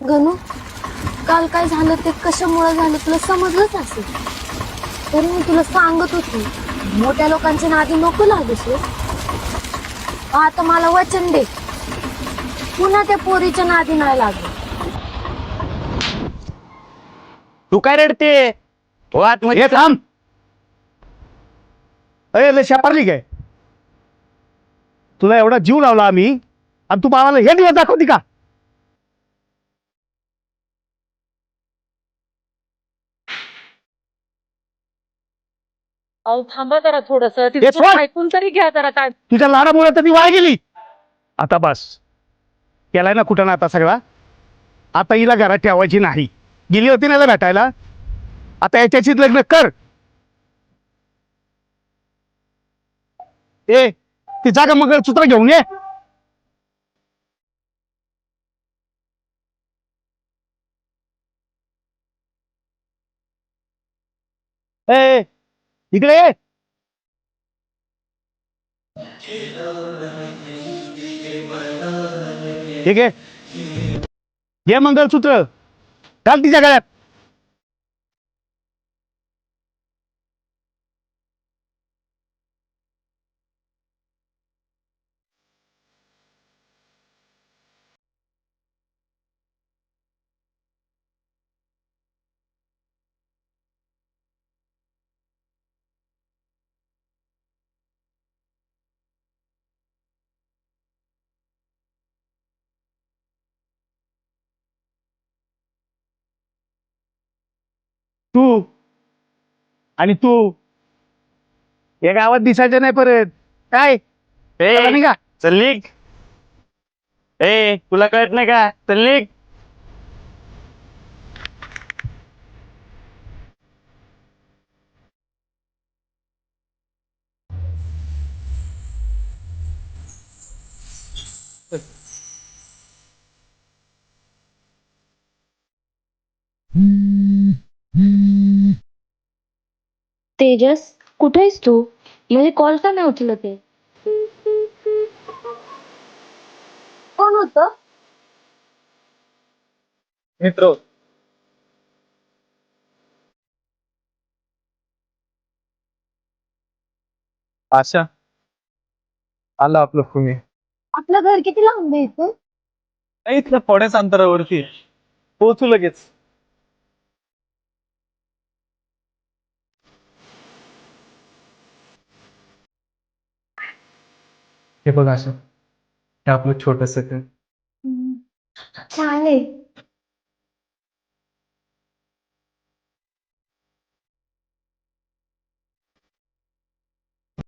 गणू, काल काय झालं ते कशामुळे झालं तुला समजलंच असेल. तरी मी तुला सांगत होती, मोठ्या लोकांच्या नादी नको लागशील. आता मला वचन दे, पुन्हा त्या पोरीच्या नादी नाही लागत. तू काय रडते? हो आतमध्ये थांब. अरे शापारली काय तुला एवढा जीव लावला आम्ही आणि तू बाबाला हे दिवस दाखवती का? अहो थांबा जरा थोडस हे सोड. ऐकून तरी घ्या जरा काय. तुझ्या लाडामुळे तर ती वाया गेली. आता बस केलाय ना कुठं ना आता सगळा. आता हिला घरात ठेवायची नाही. गेली होती ना हिला भेटायला. आता याच्याशीच लग्न कर. ए ती जागा मंगळसूत्र घेऊन ये. ए इकडे ये. ठीक आहे घे मंगळसूत्र घाल तिच्या गळ्यात. तू आणि तू या गावात दिसायचं नाही परत. काय कळलं नाही का? चल निघ. ए तुला कळत नाही का? चल निघ. तेजस, कुठे आहेस तू? म्हणजे कॉल का नाही उचलत ते? कोण होत? मित्र. आशा आला आपलं पुणे. आपलं घर किती लांब आहे इथून? इथलं थोड्याच अंतरावरती पोहोचू लगेच. हे बघ आशा, हे आपलं छोटस घर. छान आहे.